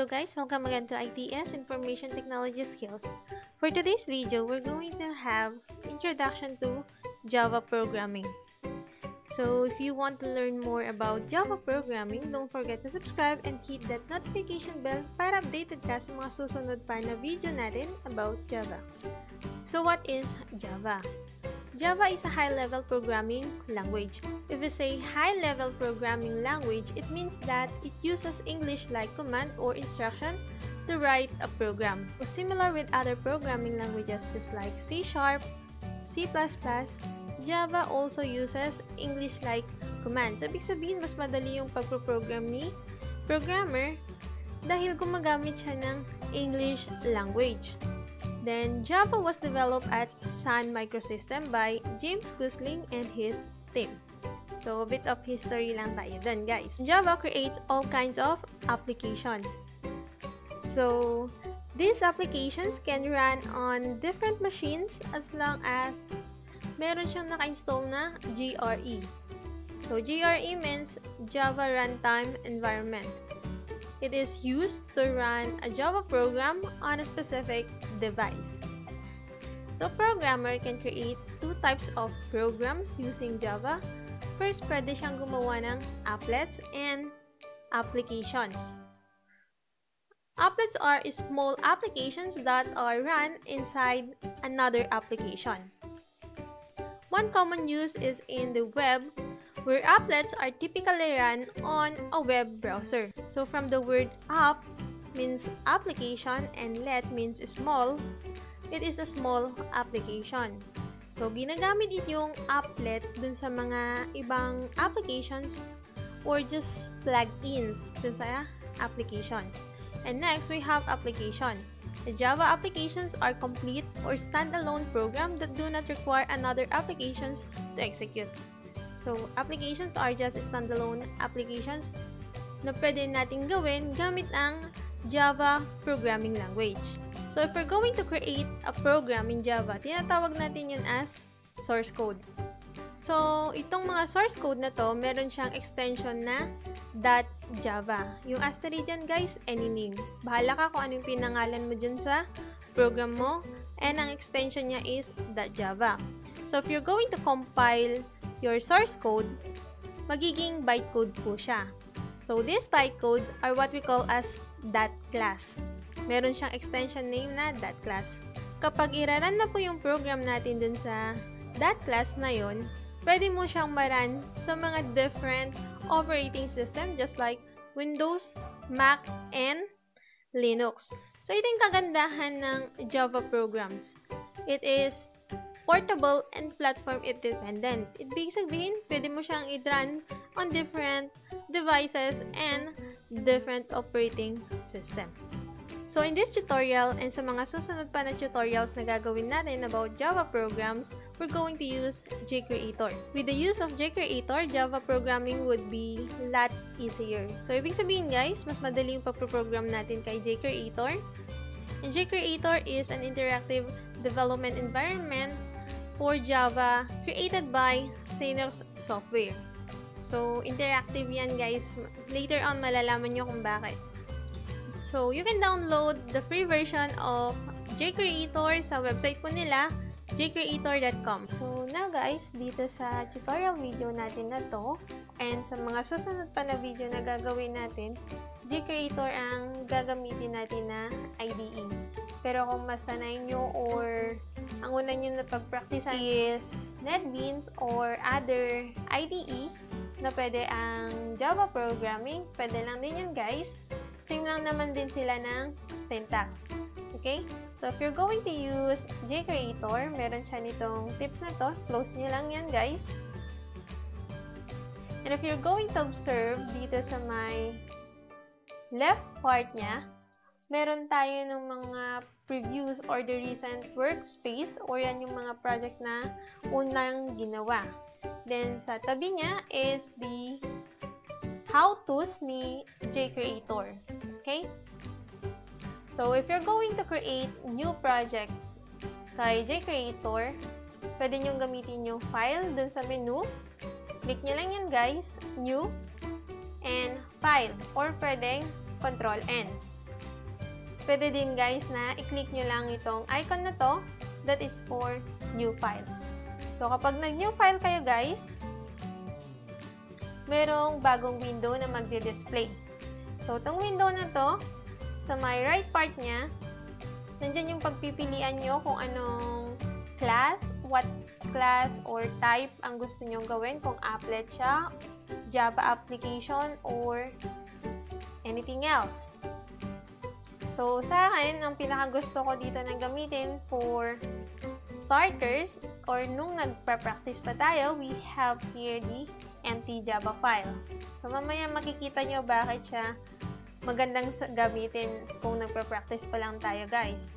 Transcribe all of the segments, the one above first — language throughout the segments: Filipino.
Hello guys, welcome again to ITS Information Technology Skills. For today's video, we're going to have introduction to Java programming. So if you want to learn more about Java programming, don't forget to subscribe and hit that notification bell para updated ka sa mga susunod pa na video natin about Java. So what is Java? Java is a high-level programming language. If we say high-level programming language, it means that it uses English-like command or instruction to write a program. So similar with other programming languages just like C#, C++, Java also uses English-like commands. Ibig sabihin, mas madali yung pagproprogram ni programmer dahil gumagamit siya ng English language. Then, Java was developed at Sun Microsystem by James Gosling and his team. So, a bit of history lang tayo dun, guys. Java creates all kinds of applications. So, these applications can run on different machines as long as meron siyang naka-install na GRE. So, GRE means Java Runtime Environment. It is used to run a Java program on a specific device. So, programmer can create two types of programs using Java. First, pwede siyang gumawa ng applets and applications. Applets are small applications that are run inside another application. One common use is in the web, where applets are typically run on a web browser. So from the word app means application and let means small, it is a small application. So ginagamit yung applet dun sa mga ibang applications or just plugins dun sa applications. And next, we have application. The Java applications are complete or standalone program that do not require another applications to execute. So, applications are just standalone applications na pwede natin gawin gamit ang Java programming language. So, if we're going to create a program in Java, tinatawag natin yun as source code. So, itong mga source code na to, meron siyang extension na .java. Yung asterisk dyan, guys, any name. Bahala ka kung ano yung pinangalan mo dyan sa program mo. And ang extension niya is .java. So, if you're going to compile your source code, magiging bytecode po siya. So, this bytecode are what we call as .class. Meron siyang extension name na .class. Kapag iraran na po yung program natin dun sa .class na yon, pwede mo siyang maran sa mga different operating system just like Windows, Mac, and Linux. So, ito yung kagandahan ng Java programs. It is portable and platform independent. Ibig sabihin, pwede mo siyang i-run on different devices and different operating system. So, in this tutorial and sa mga susunod pa na tutorials na gagawin natin about Java programs, we're going to use JCreator. With the use of JCreator, Java programming would be a lot easier. So, ibig sabihin guys, mas madali yung pagproprogram natin kay JCreator. And JCreator is an interactive development environment for Java created by Synapse Software. So, interactive yan guys. Later on, malalaman nyo kung bakit. So, you can download the free version of JCreator sa website po nila, jcreator.com. So, now guys, dito sa tutorial video natin na to, and sa mga susunod pa na video na gagawin natin, JCreator ang gagamitin natin na IDE. Pero kung masanay nyo or ang una nyo na pag-practice is NetBeans or other IDE na pwede ang Java programming, pwede lang din yun guys. Same lang naman din sila ng syntax. Okay? So, if you're going to use JCreator, meron siya nitong tips na to. Close nyo lang yan, guys. And if you're going to observe dito sa my left part niya, meron tayo ng mga previews or the recent workspace or yan yung mga project na unang ginawa. Then, sa tabi niya is the how-tos ni JCreator. Okay? So, if you're going to create new project kay JCreator, pwede nyo gamitin yung file dun sa menu. Click nyo lang yan guys, new, and file, or pwedeng Control N. pwede din guys na i-click nyo lang itong icon na to, that is for new file. So, kapag nag-new file kayo guys, merong bagong window na magdi-display. So, itong window na to, sa may right part niya, nandyan yung pagpipilian nyo kung anong class, what class or type ang gusto nyong gawin, kung applet siya, Java application, or anything else. So, sa akin, ang pinakagusto ko dito na gamitin for starters, or nung nagpa-practice pa tayo, we have here the empty Java file. So, mamaya makikita nyo bakit siya magandang gamitin kung nagpa-practice pa lang tayo, guys.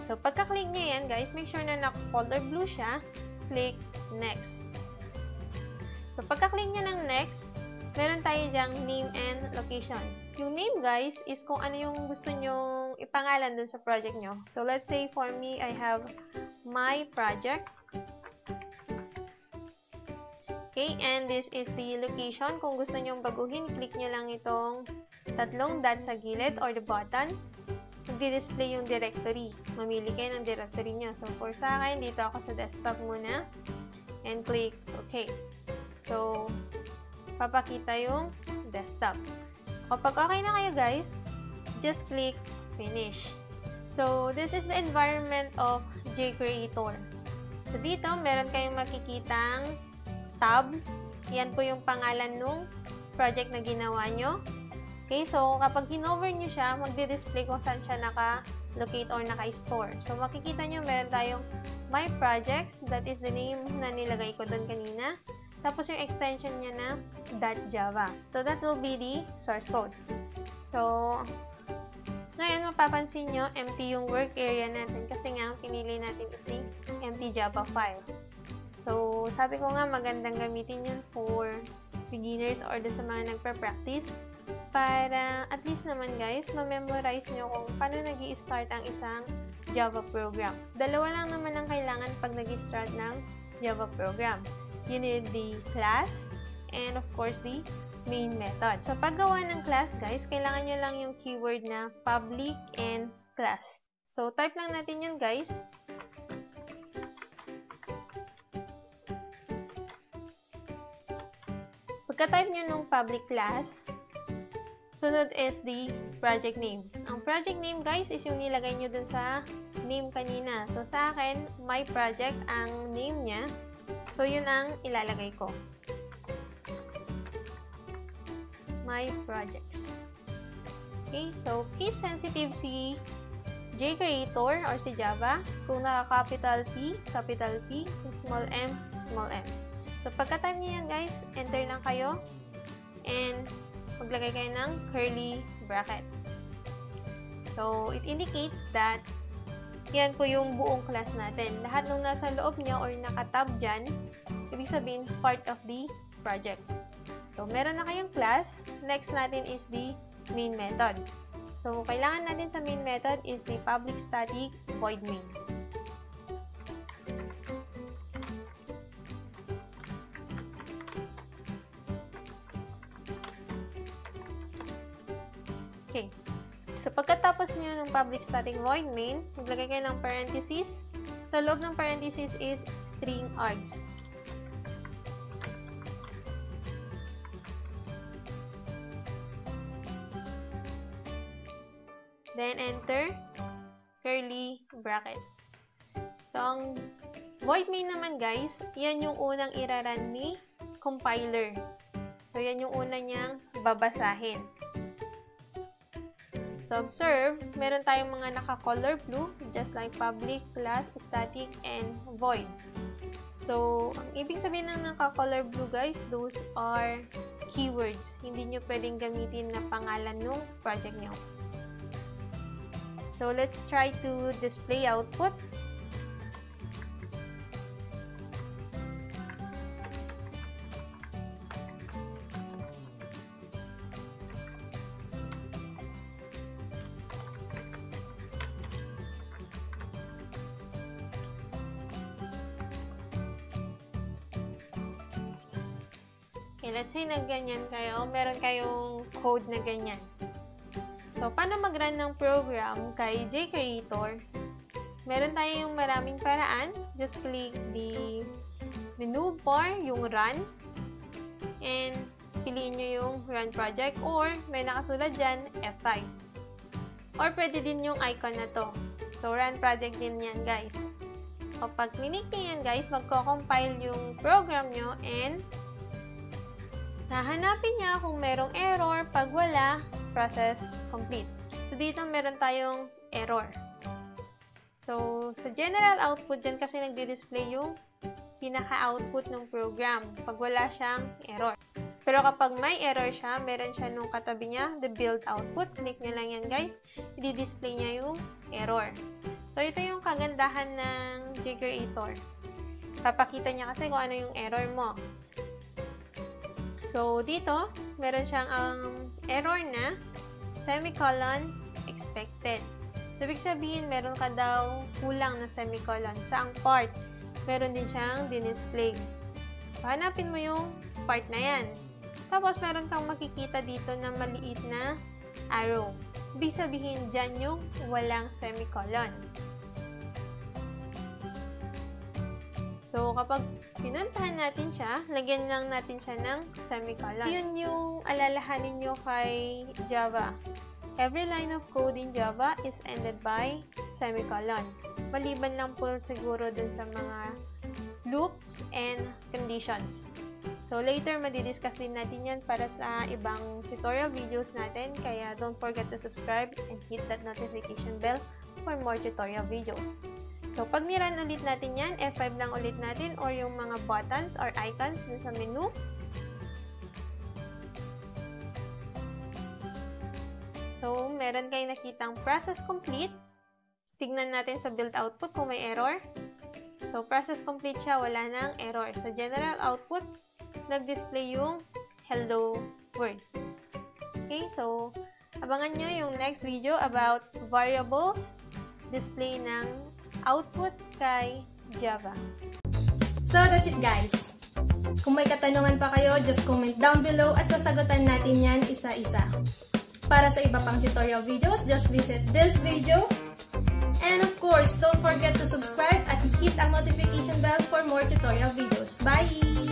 So, pagka-click nyo yan, guys, make sure na naka-color blue siya. Click Next. So, pagka-click nyo ng Next, meron tayo dyang name and location. Yung name, guys, is kung ano yung gusto nyong ipangalan dun sa project nyo. So, let's say for me, I have my project. Okay, and this is the location. Kung gusto nyong baguhin, click nyo lang itong tatlong dot sa gilid or the button. Magdi-display yung directory. Mamili kayo ng directory nyo. So, for sa akin, dito ako sa desktop muna. And click OK. So, papakita yung desktop. So, kapag okay na kayo guys, just click Finish. So, this is the environment of JCreator. So, dito, meron kayong makikitang tab. Yan po yung pangalan nung project na ginawa nyo. Okay, so kapag hinover nyo siya, magdi-display kung saan siya naka-locate or naka-store. So, makikita nyo, meron tayong My Projects. That is the name na nilagay ko doon kanina. Tapos yung extension niya na .java. So, that will be the source code. So, ngayon mapapansin nyo, empty yung work area natin kasi nga, pinili natin is the empty Java file. So, sabi ko nga, magandang gamitin yun for beginners or sa mga nagpa-practice para at least naman guys, ma-memorize nyo kung paano nag-i-start ang isang Java program. Dalawa lang naman ang kailangan pag nag-i-start ng Java program. You need the class and of course the main method. So, paggawa ng class guys, kailangan nyo lang yung keyword na public and class. So, type lang natin yun guys. Pagka-type nyo nung public class, sunod is the project name. Ang project name guys is yung nilagay nyo dun sa name kanina. So, sa akin, my project ang name niya. So, yun ang ilalagay ko. My projects. Okay, so case sensitive si JCreator or si Java. Kung naka-capital P, small m, small m. So, pagka-time niyo yan guys, enter lang kayo and maglagay kayo ng curly bracket. So, it indicates that yan po yung buong class natin. Lahat nung nasa loob niya or nakatab dyan, ibig sabihin part of the project. So, meron na kayong class. Next natin is the main method. So, kailangan natin sa main method is the public static void main. Okay. So, pagkatapos nyo ng public static void main, maglagay kayo ng parentheses. Sa loob ng parentheses is string args. Then, enter curly bracket. So, ang void main naman guys, yan yung unang iraran ni compiler. So, yan yung una niyang babasahin. So, observe, meron tayong mga naka-color blue, just like public, class, static, and void. So, ang ibig sabihin ng naka-color blue guys, those are keywords. Hindi nyo pwedeng gamitin na pangalan ng project nyo. So, let's try to display output. Okay, let's say na ganyan kayo. Meron kayong code na ganyan. So, paano mag-run ng program kay JCreator? Meron tayong maraming paraan. Just click the menu bar, yung Run, and piliin nyo yung Run Project, or may nakasulat dyan, F5. Or pwede din yung icon na to. So, Run Project din yan, guys. So, pag click nyo yan, guys, magko-compile yung program nyo, and hahanapin niya kung merong error. Pag wala, process complete. So, dito meron tayong error. So, sa general output dyan kasi nagdi-display yung pinaka-output ng program pag wala siyang error. Pero kapag may error siya, meron siya nung katabi niya, the build output. Click nyo lang yan, guys. I-display niya yung error. So, ito yung kagandahan ng JCreator. Papakita niya kasi kung ano yung error mo. So, dito, meron siyang error na semicolon expected. So, ibig sabihin, meron ka daw kulang na semicolon. Sa ang part, meron din siyang din-display. So, hanapin mo yung part na yan. Tapos, meron kang makikita dito na maliit na arrow. Ibig sabihin, dyan yung walang semicolon. So, kapag pinuntahan natin siya, lagyan lang natin siya ng semicolon. Yun yung alalahanin nyo kay Java. Every line of code in Java is ended by semicolon. Maliban lang po siguro dun sa mga loops and conditions. So, later, madidiscuss din natin yan para sa ibang tutorial videos natin. Kaya, don't forget to subscribe and hit that notification bell for more tutorial videos. So, pag ni-run ulit natin yan, F5 lang ulit natin or yung mga buttons or icons dun sa menu. So, meron kayong nakitang process complete. Tignan natin sa build output kung may error. So, process complete siya, wala nang error. Sa general output, nag-display yung hello world. Okay, so, abangan nyo yung next video about variables, display ng output kay Java. So, that's it, guys. Kung may katanungan pa kayo, just comment down below at sasagutan natin yan isa-isa. Para sa iba pang tutorial videos, just visit this video. And of course, don't forget to subscribe at hit ang notification bell for more tutorial videos. Bye!